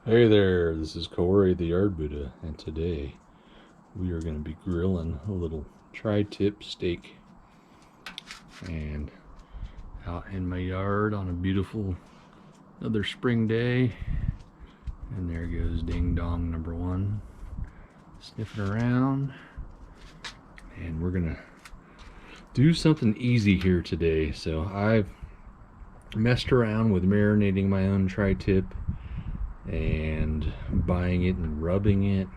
Hey there, this is Corey the Yard Buddha, and today we are going to be grilling a little tri-tip steak. And out in my yard on a beautiful another spring day, and there goes Ding Dong number one, sniffing around. And we're going to do something easy here today. So I've messed around with marinating my own tri-tip and buying it and rubbing it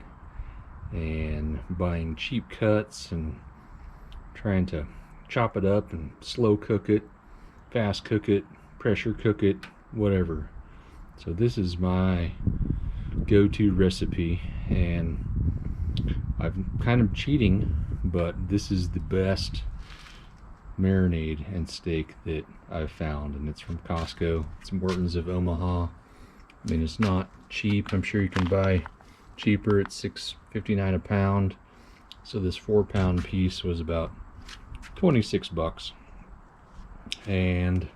and buying cheap cuts and trying to chop it up and slow cook it, fast cook it, pressure cook it, whatever. So this is my go-to recipe, and I'm kind of cheating, but this is the best marinade and steak that I've found, and it's from Costco. It's Morton's of Omaha. I mean, it's not cheap. I'm sure you can buy cheaper at $6.59 a pound. So this 4-pound piece was about 26 bucks. And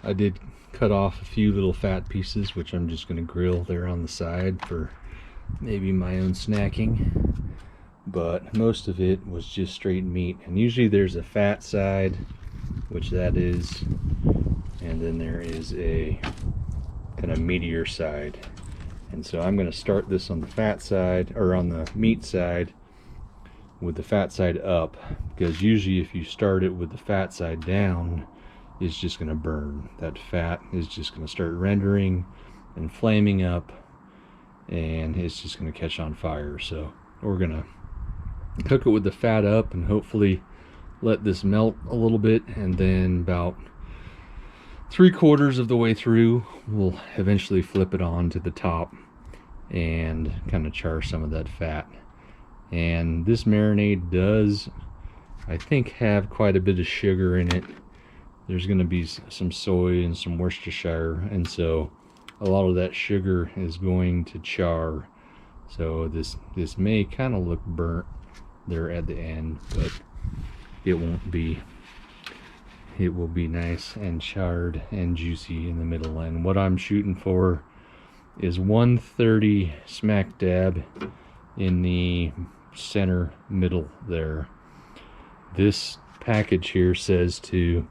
I did cut off a few little fat pieces, which I'm just going to grill there on the side for maybe my own snacking. But most of it was just straight meat. And usually there's a fat side, which that is, and then there is a kind of meatier side. And so I'm going to start this on the fat side, or on the meat side, with the fat side up, because usually if you start it with the fat side down, it's just going to burn. That fat is just going to start rendering and flaming up, and it's just going to catch on fire. So we're going to cook it with the fat up and hopefully let this melt a little bit, and then about 3/4 of the way through we'll eventually flip it on to the top and kind of char some of that fat. And this marinade does, I think, have quite a bit of sugar in it. There's going to be some soy and some Worcestershire, and so a lot of that sugar is going to char. So this may kind of look burnt there at the end, but it won't be. It will be nice and charred and juicy in the middle. And what I'm shooting for is 130 smack dab in the center middle there. This package here says to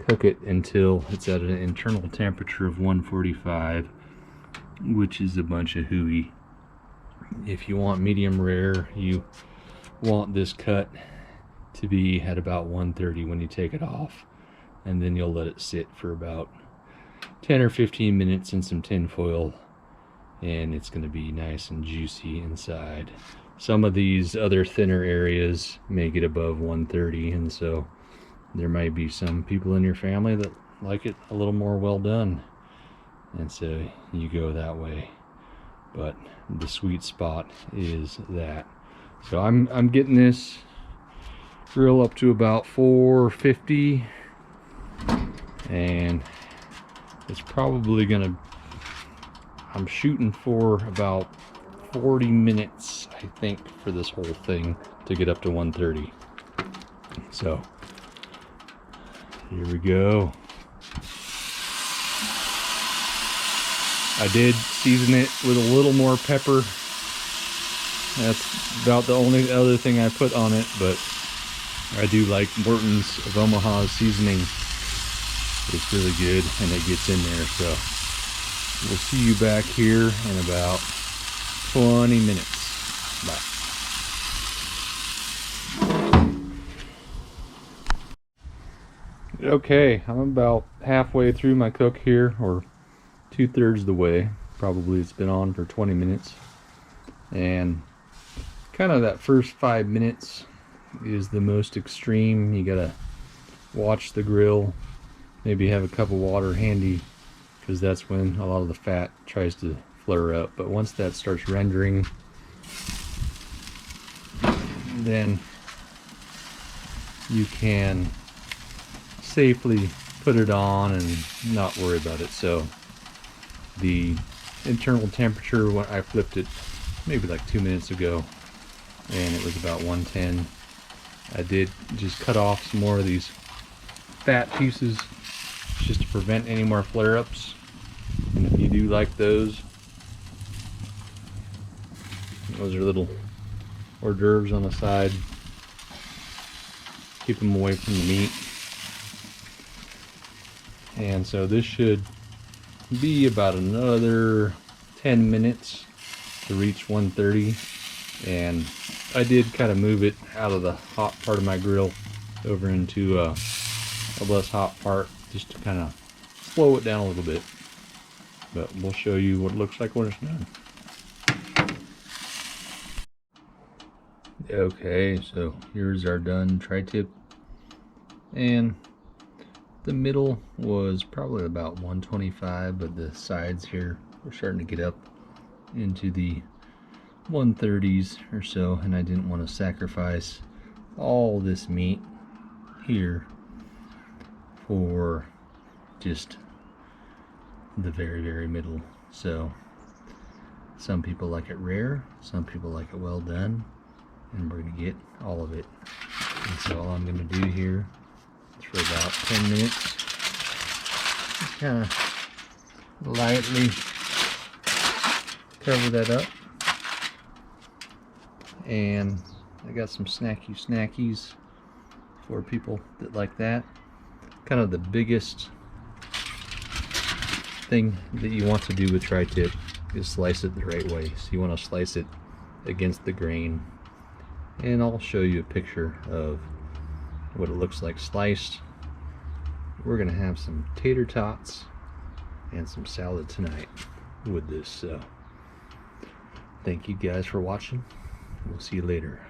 cook it until it's at an internal temperature of 145, which is a bunch of hooey. If you want medium rare, you want this cut to be at about 130 when you take it off, and then you'll let it sit for about 10 or 15 minutes in some tin foil, and it's going to be nice and juicy inside. Some of these other thinner areas may get above 130, and so there might be some people in your family that like it a little more well done, and so you go that way. But the sweet spot is that. So I'm getting this grill up to about 450, and it's probably gonna, I'm shooting for about 40 minutes, I think, for this whole thing to get up to 130. So here we go. I did season it with a little more pepper. That's about the only other thing I put on it, but I do like Morton's of Omaha's seasoning. It's really good, and it gets in there. So we'll see you back here in about 20 minutes. Bye. Okay, I'm about halfway through my cook here, or 2/3 of the way. Probably it's been on for 20 minutes. And kind of that first 5 minutes is the most extreme. You gotta watch the grill, maybe have a cup of water handy, because that's when a lot of the fat tries to flare up. But once that starts rendering, then you can safely put it on and not worry about it. So the internal temperature, when I flipped it maybe like 2 minutes ago, and it was about 110. I did just cut off some more of these fat pieces just to prevent any more flare-ups. And if you do like those, Those are little hors d'oeuvres on the side. Keep them away from the meat. And so this should be about another 10 minutes to reach 130. And I did kind of move it out of the hot part of my grill over into a less hot part, just to kind of slow it down a little bit. But we'll show you what it looks like when it's done. Okay, so here's our done tri-tip, and the middle was probably about 125, but the sides here were starting to get up into the 130s or so, and I didn't want to sacrifice all this meat here for just the very middle. So some people like it rare, some people like it well done, and we're going to get all of it. And so all I'm going to do here is for about 10 minutes, just kind of lightly cover that up. And I got some snackies for people that like that. Kind of the biggest thing that you want to do with tri-tip is slice it the right way. So you want to slice it against the grain, and I'll show you a picture of what it looks like sliced. We're gonna have some tater tots and some salad tonight with this. So thank you guys for watching. We'll see you later.